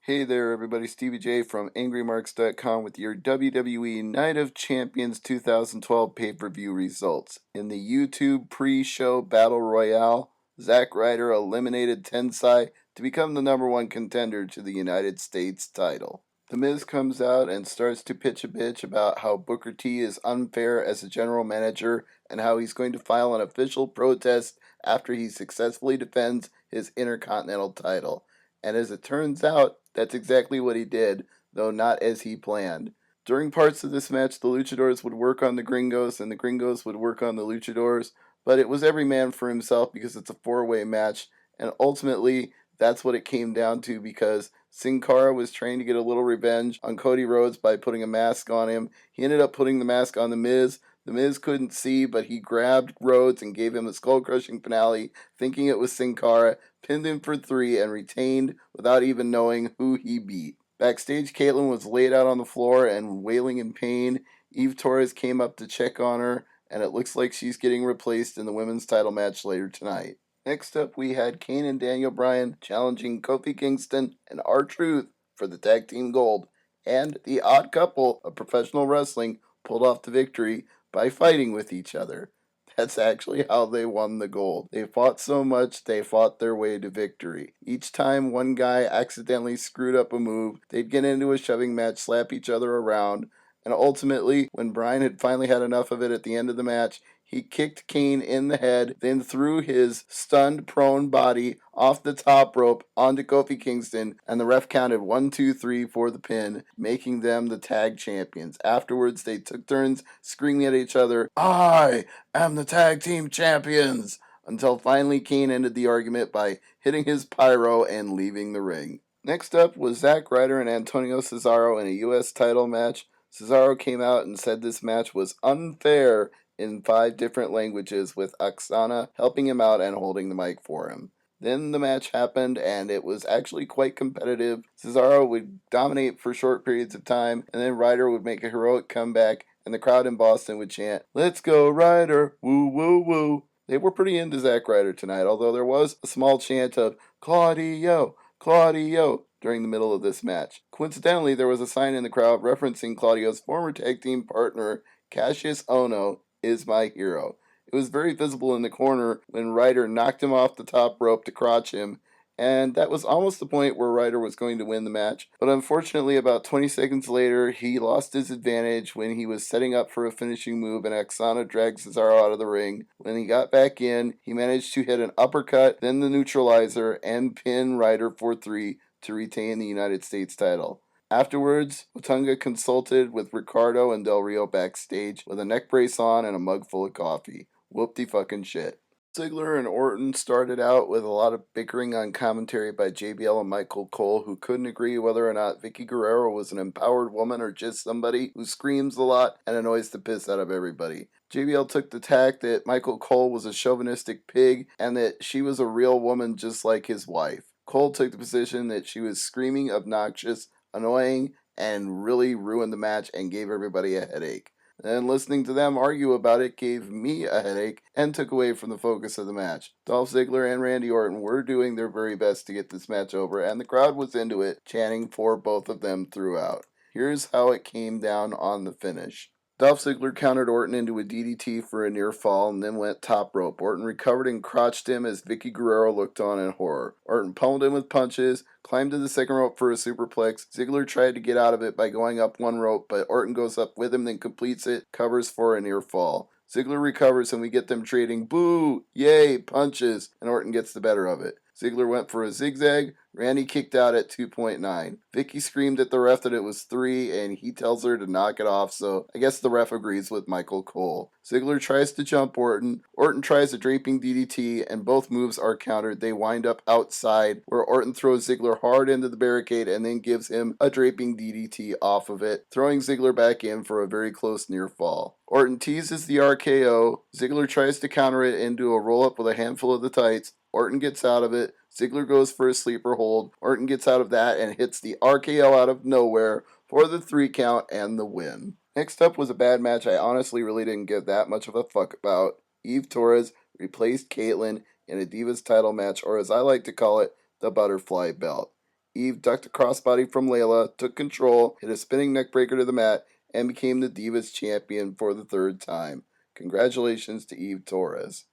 Hey there, everybody. Stevie J from AngryMarks.com with your WWE Night of Champions 2012 pay-per-view results. In the YouTube pre-show Battle Royale, Zack Ryder eliminated Tensai to become the number one contender to the United States title. The Miz comes out and starts to pitch a bitch about how Booker T is unfair as a general manager and how he's going to file an official protest after he successfully defends his Intercontinental title. And as it turns out, that's exactly what he did, though not as he planned. During parts of this match, the Luchadors would work on the Gringos, and the Gringos would work on the Luchadors, but it was every man for himself because it's a four-way match, and ultimately, that's what it came down to because Sin Cara was trying to get a little revenge on Cody Rhodes by putting a mask on him. He ended up putting the mask on The Miz. The Miz couldn't see, but he grabbed Rhodes and gave him a skull-crushing finale, thinking it was Sin Cara, pinned him for 3, and retained without even knowing who he beat. Backstage, Kaitlyn was laid out on the floor and wailing in pain. Eve Torres came up to check on her, and it looks like she's getting replaced in the women's title match later tonight. Next up, we had Kane and Daniel Bryan challenging Kofi Kingston and R-Truth for the tag team gold, and the odd couple of professional wrestling pulled off the victory by fighting with each other. That's actually how they won the gold. They fought so much, they fought their way to victory. Each time one guy accidentally screwed up a move, they'd get into a shoving match, slap each other around, and ultimately, when Bryan had finally had enough of it at the end of the match, he kicked Kane in the head, then threw his stunned, prone body off the top rope onto Kofi Kingston, and the ref counted 1, 2, 3 for the pin, making them the tag champions. Afterwards, they took turns screaming at each other, "I am the tag team champions!" until finally Kane ended the argument by hitting his pyro and leaving the ring. Next up was Zack Ryder and Antonio Cesaro in a U.S. title match. Cesaro came out and said this match was unfair in 5 different languages, with Oksana helping him out and holding the mic for him. Then the match happened, and it was actually quite competitive. Cesaro would dominate for short periods of time, and then Ryder would make a heroic comeback, and the crowd in Boston would chant, "Let's go Ryder, woo woo woo." They were pretty into Zack Ryder tonight, although there was a small chant of "Claudio, Claudio" during the middle of this match. Coincidentally, there was a sign in the crowd referencing Claudio's former tag team partner, Cassius Ohno, is my hero. It was very visible in the corner when Ryder knocked him off the top rope to crotch him, and that was almost the point where Ryder was going to win the match. But unfortunately, about 20 seconds later, he lost his advantage when he was setting up for a finishing move, and Oksana dragged Cesaro out of the ring. When he got back in, he managed to hit an uppercut, then the neutralizer, and pin Ryder for 3 to retain the United States title. Afterwards, Otunga consulted with Ricardo and Del Rio backstage with a neck brace on and a mug full of coffee. Whoop-de-fucking-shit. Ziggler and Orton started out with a lot of bickering on commentary by JBL and Michael Cole, who couldn't agree whether or not Vicky Guerrero was an empowered woman or just somebody who screams a lot and annoys the piss out of everybody. JBL took the tack that Michael Cole was a chauvinistic pig and that she was a real woman just like his wife. Cole took the position that she was screaming, obnoxious, annoying, and really ruined the match and gave everybody a headache. And listening to them argue about it gave me a headache and took away from the focus of the match. Dolph Ziggler and Randy Orton were doing their very best to get this match over, and the crowd was into it, chanting for both of them throughout. Here's how it came down on the finish. Dolph Ziggler countered Orton into a DDT for a near fall and then went top rope. Orton recovered and crotched him as Vicky Guerrero looked on in horror. Orton pummeled him with punches, climbed to the second rope for a superplex. Ziggler tried to get out of it by going up one rope, but Orton goes up with him, then completes it, covers for a near fall. Ziggler recovers and we get them trading boo, yay, punches, and Orton gets the better of it. Ziggler went for a zigzag. Randy kicked out at 2.9. Vicky screamed at the ref that it was 3, and he tells her to knock it off, so I guess the ref agrees with Michael Cole. Ziggler tries to jump Orton. Orton tries a draping DDT, and both moves are countered. They wind up outside, where Orton throws Ziggler hard into the barricade and then gives him a draping DDT off of it, throwing Ziggler back in for a very close near fall. Orton teases the RKO. Ziggler tries to counter it into a roll-up with a handful of the tights. Orton gets out of it. Ziggler goes for a sleeper hold. Orton gets out of that and hits the RKO out of nowhere for the 3 count and the win. Next up was a bad match I honestly really didn't give that much of a fuck about. Eve Torres replaced Kaitlyn in a Divas title match, or as I like to call it, the Butterfly Belt. Eve ducked a crossbody from Layla, took control, hit a spinning neckbreaker to the mat, and became the Divas champion for the third time. Congratulations to Eve Torres.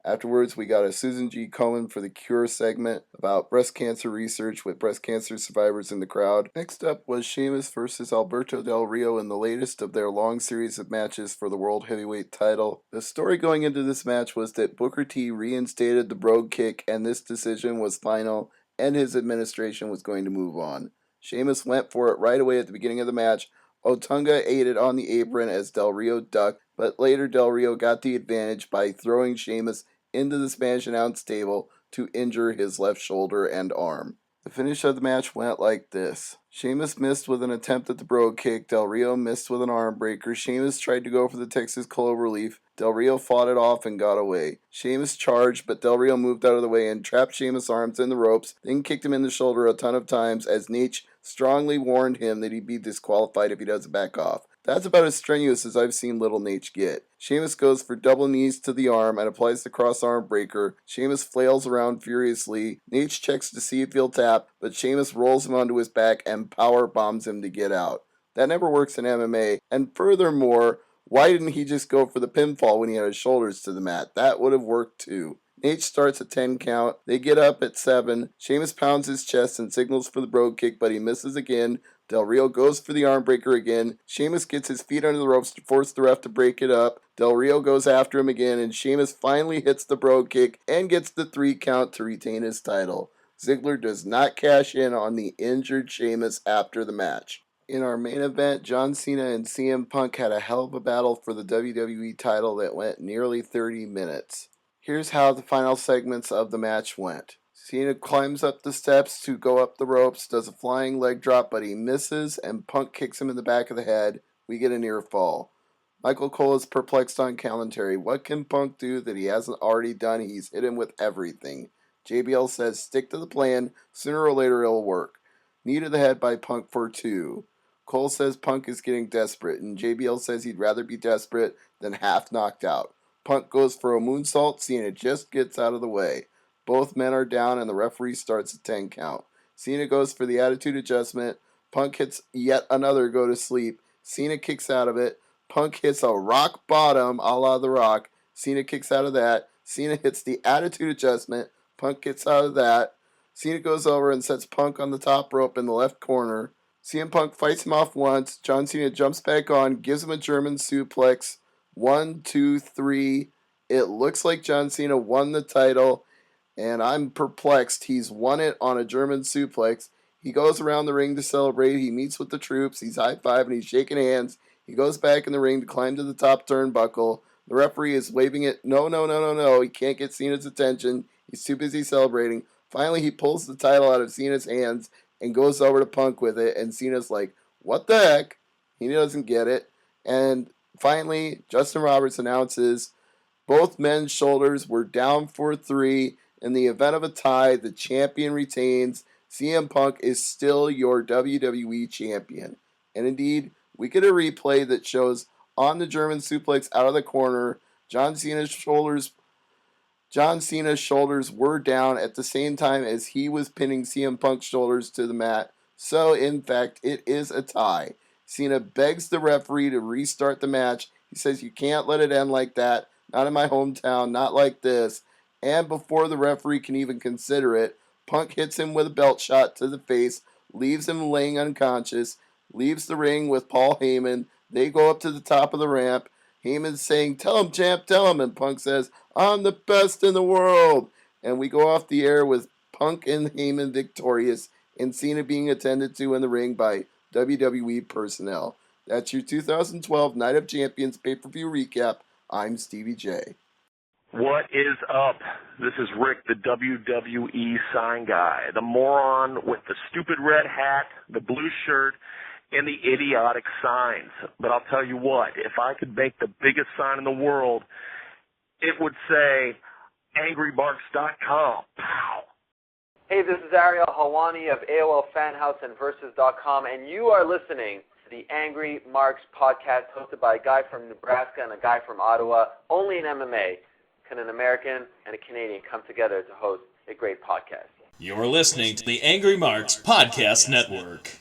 Afterwards, we got a Susan G. Komen for the Cure segment about breast cancer research with breast cancer survivors in the crowd. Next up was Sheamus versus Alberto Del Rio in the latest of their long series of matches for the World Heavyweight title. The story going into this match was that Booker T reinstated the Brogue Kick and this decision was final and his administration was going to move on. Sheamus went for it right away at the beginning of the match. Otunga aided on the apron as Del Rio ducked, but later Del Rio got the advantage by throwing Sheamus into the Spanish announce table to injure his left shoulder and arm. The finish of the match went like this. Sheamus missed with an attempt at the Brogue Kick. Del Rio missed with an arm breaker. Sheamus tried to go for the Texas Cloverleaf. Del Rio fought it off and got away. Sheamus charged, but Del Rio moved out of the way and trapped Sheamus' arms in the ropes, then kicked him in the shoulder a ton of times as Nate strongly warned him that he'd be disqualified if he doesn't back off. That's about as strenuous as I've seen Little Nate get. Sheamus goes for double knees to the arm and applies the cross arm breaker. Sheamus flails around furiously. Nate checks to see if he'll tap, but Sheamus rolls him onto his back and power bombs him to get out. That never works in MMA, and furthermore, why didn't he just go for the pinfall when he had his shoulders to the mat? That would have worked too. Nate starts a 10 count. They get up at 7. Sheamus pounds his chest and signals for the Brogue Kick, but he misses again. Del Rio goes for the arm breaker again. Sheamus gets his feet under the ropes to force the ref to break it up. Del Rio goes after him again, and Sheamus finally hits the Brogue Kick and gets the 3 count to retain his title. Ziggler does not cash in on the injured Sheamus after the match. In our main event, John Cena and CM Punk had a hell of a battle for the WWE title that went nearly 30 minutes. Here's how the final segments of the match went. Cena climbs up the steps to go up the ropes, does a flying leg drop, but he misses, and Punk kicks him in the back of the head. We get a near fall. Michael Cole is perplexed on commentary. What can Punk do that he hasn't already done? He's hit him with everything. JBL says, stick to the plan. Sooner or later it'll work. Knee to the head by Punk for 2. Cole says Punk is getting desperate, and JBL says he'd rather be desperate than half knocked out. Punk goes for a moonsault. Cena just gets out of the way. Both men are down, and the referee starts a 10 count. Cena goes for the attitude adjustment. Punk hits yet another go to sleep. Cena kicks out of it. Punk hits a rock bottom a la The Rock. Cena kicks out of that. Cena hits the attitude adjustment. Punk gets out of that. Cena goes over and sets Punk on the top rope in the left corner. CM Punk fights him off once. John Cena jumps back on, gives him a German suplex. 1, 2, 3. It looks like John Cena won the title, and I'm perplexed. He's won it on a German suplex. He goes around the ring to celebrate. He meets with the troops. He's high-fiving. He's shaking hands. He goes back in the ring to climb to the top turnbuckle. The referee is waving it. No. He can't get Cena's attention. He's too busy celebrating. Finally, he pulls the title out of Cena's hands and goes over to Punk with it, and Cena's like, what the heck? He doesn't get it. And finally, Justin Roberts announces both men's shoulders were down for 3. In the event of a tie, the champion retains. CM Punk is still your WWE champion. And indeed, we get a replay that shows on the German suplex out of the corner, John Cena's shoulders were down at the same time as he was pinning CM Punk's shoulders to the mat. So, in fact, it is a tie. Cena begs the referee to restart the match. He says, you can't let it end like that. Not in my hometown. Not like this. And before the referee can even consider it, Punk hits him with a belt shot to the face, leaves him laying unconscious, leaves the ring with Paul Heyman. They go up to the top of the ramp. Heyman's saying, tell him, champ, tell him. And Punk says, I'm the best in the world. And we go off the air with Punk and Heyman victorious and Cena being attended to in the ring by WWE personnel. That's your 2012 Night of Champions pay-per-view recap. I'm Stevie J. What is up? This is Rick, the WWE sign guy, the moron with the stupid red hat, the blue shirt, and the idiotic signs. But I'll tell you what, if I could make the biggest sign in the world, it would say AngryMarks.com. Pow! Hey, this is Ariel Hawani of AOL Fanhouse and Versus.com, and you are listening to the Angry Marks podcast hosted by a guy from Nebraska and a guy from Ottawa. Only in MMA can an American and a Canadian come together to host a great podcast. You're listening to the Angry Marks Podcast Network.